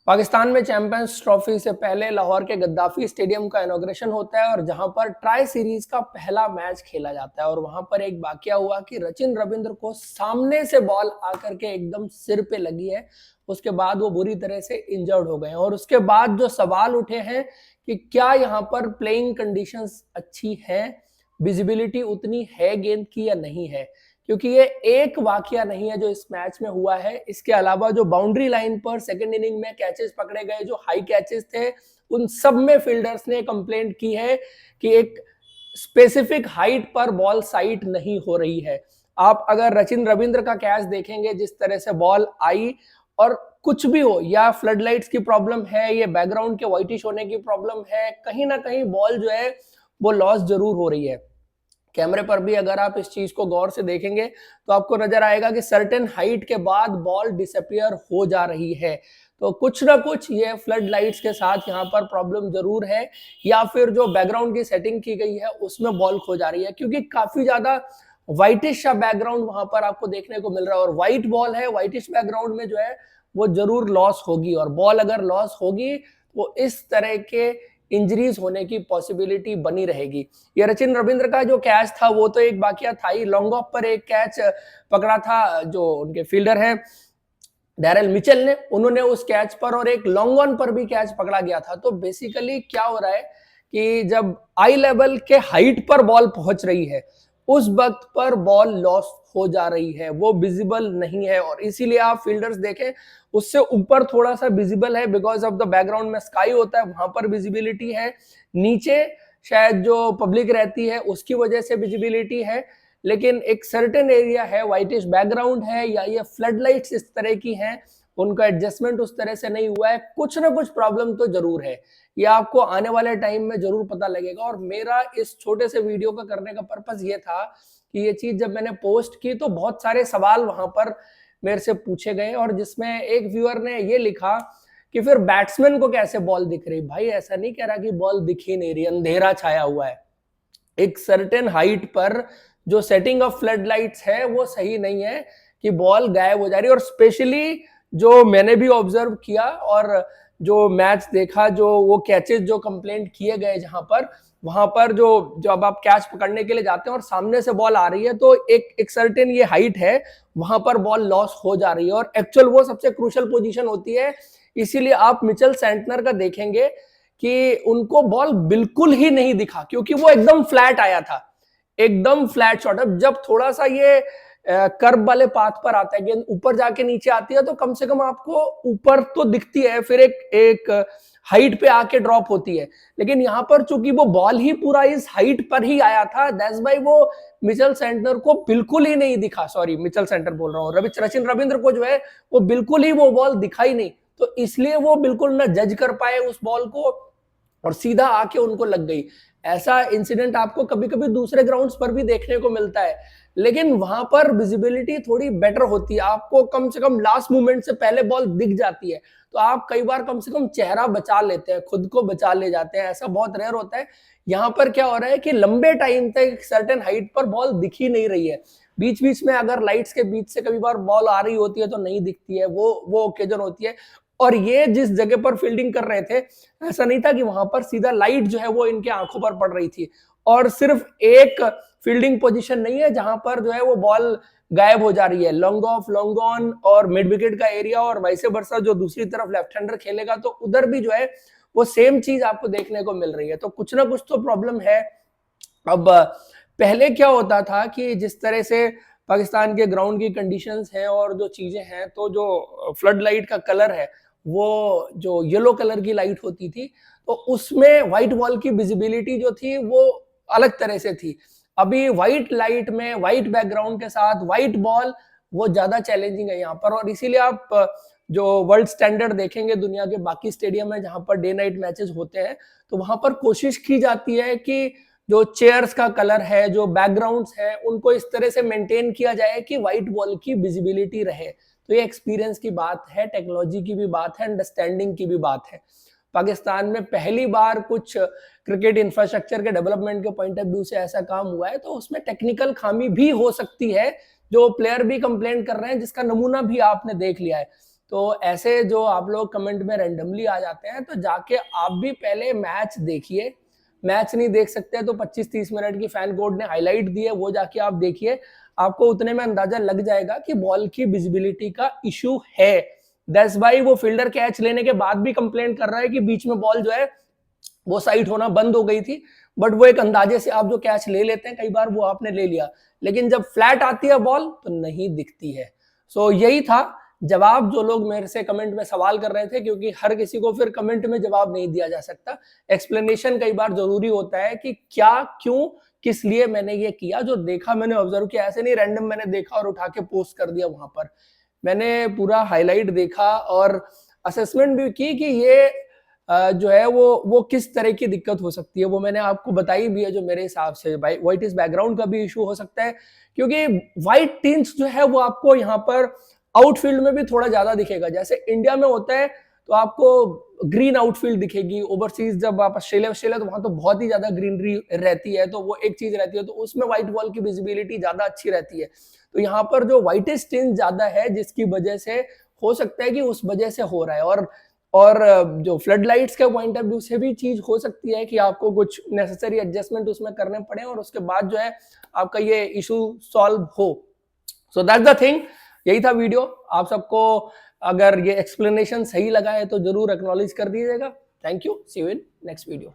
पाकिस्तान में champions trophy से पहले लाहौर के गद्दाफी स्टेडियम का इनॉग्रेशन होता है और जहां पर ट्राई सीरीज का पहला मैच खेला जाता है और वहां पर एक वाकया हुआ कि सचिन रविंद्र को सामने से बॉल आकर के एकदम सिर पे लगी है। उसके बाद वो बुरी तरह से इंजर्ड हो गए हैं और उसके बाद जो सवाल उठे हैं कि क्या यहाँ पर प्लेइंग कंडीशंस अच्छी है, विजिबिलिटी उतनी है गेंद की या नहीं है, क्योंकि ये एक वाकया नहीं है जो इस मैच में हुआ है। इसके अलावा जो बाउंड्री लाइन पर सेकंड इनिंग में कैचेस पकड़े गए, जो हाई कैचेस थे, उन सब में फील्डर्स ने कंप्लेंट की है कि एक स्पेसिफिक हाइट पर बॉल साइट नहीं हो रही है। आप अगर सचिन रविंद्र का कैच देखेंगे, जिस तरह से बॉल आई, और कुछ भी हो, या फ्लड लाइट्स की प्रॉब्लम है, ये बैकग्राउंड के व्हाइटिश होने की प्रॉब्लम है, कहीं ना कहीं बॉल जो है वो लॉस जरूर हो रही है। कैमरे पर भी अगर आप इस चीज को गौर से देखेंगे तो आपको नजर आएगा कि सर्टेन हाइट के बाद बॉल डिसअपियर हो जा रही है। तो कुछ ना कुछ ये फ्लड लाइट्स के साथ यहाँ पर प्रॉब्लम जरूर है, या फिर जो बैकग्राउंड की सेटिंग की गई है उसमें बॉल खो जा रही है, क्योंकि काफी ज्यादा व्हाइटिश सा बैकग्राउंड वहां पर आपको देखने को मिल रहा है और व्हाइट बॉल है, व्हाइटिश बैकग्राउंड में जो है वो जरूर लॉस होगी, और बॉल अगर लॉस होगी तो इस तरह के इंजरीज होने की पॉसिबिलिटी बनी रहेगी। ये सचिन रविंद्र का जो कैच था वो तो एक वाकया था ही, लॉन्ग ऑफ पर एक कैच पकड़ा था जो उनके फील्डर हैं डैरेल मिचेल ने, उन्होंने उस कैच पर, और एक लॉन्ग ऑन पर भी कैच पकड़ा गया था। तो बेसिकली क्या हो रहा है कि जब आई लेवल के हाइट पर बॉल पहुंच रही है उस वक्त पर बॉल लॉस हो जा रही है, वो विजिबल नहीं है, और इसीलिए आप फील्डर्स देखें उससे ऊपर थोड़ा सा विजिबल है, बिकॉज ऑफ द बैकग्राउंड में स्काई होता है, वहां पर विजिबिलिटी है, नीचे शायद जो पब्लिक रहती है उसकी वजह से विजिबिलिटी है, लेकिन एक सर्टेन एरिया है, व्हाइटिश बैकग्राउंड है, या ये फ्लड लाइट्स इस तरह की हैं, उनका एडजस्टमेंट उस तरह से नहीं हुआ है, कुछ ना कुछ प्रॉब्लम तो जरूर है। ये आपको आने वाले टाइम में जरूर पता लगेगा। और मेरा इस छोटे से वीडियो का करने का पर्पस ये था कि ये चीज जब मैंने पोस्ट की तो बहुत सारे सवाल वहां पर मेरे से पूछे गए, और जिसमें एक व्यूअर ने ये लिखा कि फिर बैट्समैन को कैसे बॉल दिख रही। भाई ऐसा नहीं कह रहा कि बॉल दिख ही नहीं रही, अंधेरा छाया हुआ है। एक सर्टेन हाइट पर जो सेटिंग ऑफ फ्लड लाइट्स है वो सही नहीं है कि बॉल गायब हो जा रही है। और स्पेशली जो मैंने भी ऑब्जर्व किया और जो मैच देखा, जो वो कैचेस जो कंप्लेंट किए गए जहां पर, वहां पर जो जब आप कैच पकड़ने के लिए जाते हैं और सामने से बॉल आ रही है तो एक सर्टेन ये हाइट है, वहां पर बॉल लॉस हो जा रही है, और एक्चुअल वो सबसे क्रूशियल पोजीशन होती है। इसीलिए आप मिचेल सेंटनर का देखेंगे कि उनको बॉल बिल्कुल ही नहीं दिखा, क्योंकि वो एकदम फ्लैट आया था, एकदम फ्लैट शॉट। अब जब थोड़ा सा ये कर्व वाले पाथ पर आता है, गेंद ऊपर जाके नीचे आती है तो कम से कम आपको ऊपर तो दिखती है, फिर एक हाइट पे आके ड्रॉप होती है। लेकिन यहाँ पर चूंकि वो बॉल ही पूरा इस हाइट पर ही आया था, दैट्स व्हाई वो मिचेल सेंटनर को बिल्कुल ही नहीं दिखा, सॉरी मिचेल सेंटर बोल रहा हूँ, सचिन रविंद्र को जो है वो बिल्कुल ही वो बॉल दिखाई नहीं, तो इसलिए वो बिल्कुल ना जज कर पाए उस बॉल को और सीधा आके उनको लग गई। ऐसा इंसिडेंट आपको कभी कभी दूसरे ग्राउंड्स पर भी देखने को मिलता है, लेकिन वहां पर विजिबिलिटी थोड़ी बेटर होती है, आपको कम से कम लास्ट मोमेंट से पहले बॉल दिख जाती है, तो आप कई बार कम से कम चेहरा बचा लेते हैं, खुद को बचा ले जाते हैं, ऐसा बहुत रेयर होता है। यहाँ पर क्या हो रहा है कि लंबे टाइम तक सर्टेन हाइट पर बॉल दिख ही नहीं रही है, बीच बीच में अगर लाइट्स के बीच से कभी बार बॉल आ रही होती है तो नहीं दिखती है, वो ओकेजन होती है। और ये जिस जगह पर फील्डिंग कर रहे थे, ऐसा नहीं था कि वहां पर सीधा लाइट जो है वो इनके आंखों पर पड़ रही थी, और सिर्फ एक फील्डिंग पोजीशन नहीं है जहां पर जो है वो बॉल गायब हो जा रही है, लॉन्ग ऑफ, लॉन्ग ऑन और मिड विकेट का एरिया, और वैसे वर्सा जो दूसरी तरफ लेफ्ट हैंडर खेलेगा तो उधर भी जो है वो सेम चीज आपको देखने को मिल रही है। तो कुछ ना कुछ तो प्रॉब्लम है। अब पहले क्या होता था कि जिस तरह से पाकिस्तान के ग्राउंड की कंडीशंस हैं और जो चीजें हैं, तो जो फ्लड लाइट का कलर है वो जो येलो कलर की लाइट होती थी, तो उसमें व्हाइट बॉल की विजिबिलिटी जो थी वो अलग तरह से थी। अभी व्हाइट लाइट में व्हाइट बैकग्राउंड के साथ व्हाइट बॉल वो ज्यादा चैलेंजिंग है यहाँ पर, और इसीलिए आप जो वर्ल्ड स्टैंडर्ड देखेंगे दुनिया के बाकी स्टेडियम है जहां पर डे नाइट मैचेस होते हैं, तो वहां पर कोशिश की जाती है कि जो चेयर्स का कलर है, जो बैकग्राउंड्स है, उनको इस तरह से मेंटेन किया जाए कि व्हाइट बॉल की विजिबिलिटी रहे। तो ये एक्सपीरियंस की बात है, टेक्नोलॉजी की भी बात है, अंडरस्टैंडिंग की भी बात है। पाकिस्तान में पहली बार कुछ क्रिकेट इंफ्रास्ट्रक्चर के डेवलपमेंट के पॉइंट ऑफ व्यू से ऐसा काम हुआ है, तो उसमें टेक्निकल खामी भी हो सकती है, जो प्लेयर भी कंप्लेंट कर रहे हैं, जिसका नमूना भी आपने देख लिया है। तो ऐसे जो आप लोग कमेंट में रैंडमली आ जाते हैं, तो जाके आप भी पहले मैच देखिए। मैच नहीं देख सकते तो 25-30 मिनट की फैन कोड ने हाईलाइट दी है, वो जाके आप देखिए। आपको उतने में अंदाजा लग जाएगा कि बॉल की विजिबिलिटी का इशू है। दैट्स व्हाई वो फील्डर कैच लेने के बाद भी कंप्लेंट कर रहा है कि बीच में बॉल जो है वो साइट होना बंद हो गई थी। बट वो एक अंदाजे से आप जो कैच ले लेते हैं, कई बार वो आपने ले लिया, लेकिन जब फ्लैट आती है बॉल तो नहीं दिखती है। सो यही था जवाब जो लोग मेरे से कमेंट में सवाल कर रहे थे, क्योंकि हर किसी को फिर कमेंट में जवाब नहीं दिया जा सकता। एक्सप्लेनेशन कई बार जरूरी होता है कि क्या, क्यों, किस लिए मैंने ये किया। जो देखा मैंने ऑब्जर्व किया, ऐसे नहीं रैंडम मैंने देखा और उठा के पोस्ट कर दिया वहां पर। मैंने पूरा हाईलाइट देखा और असेसमेंट भी की कि ये जो है वो किस तरह की दिक्कत हो सकती है, वो मैंने आपको बताई भी है। जो मेरे हिसाब से व्हाइटिश बैकग्राउंड का भी इशू हो सकता है, क्योंकि व्हाइट टिंट्स जो है वो आपको यहाँ पर आउटफील्ड में भी थोड़ा ज्यादा दिखेगा। जैसे इंडिया में होता है तो आपको ग्रीन आउटफील्ड दिखेगी, ओवरसीज जब आप ऑस्ट्रेलिया तो वहां तो बहुत ही ज्यादा ग्रीनरी रहती है, तो वो एक चीज रहती है, तो उसमें व्हाइट बॉल की विजिबिलिटी ज्यादा अच्छी रहती है। तो यहाँ पर जो व्हाइटिश टिंट ज्यादा है, जिसकी वजह से हो सकता है कि उस वजह से हो रहा है। और जो फ्लड लाइट्स के पॉइंट ऑफ व्यू से भी चीज हो सकती है कि आपको कुछ नेसेसरी एडजस्टमेंट उसमें करने पड़े और उसके बाद जो है आपका ये इशू सॉल्व हो। So that's the thing. यही था वीडियो। आप सबको अगर ये एक्सप्लेनेशन सही लगा है तो जरूर एक्नॉलेज कर दीजिएगा। Thank you, see you in next video.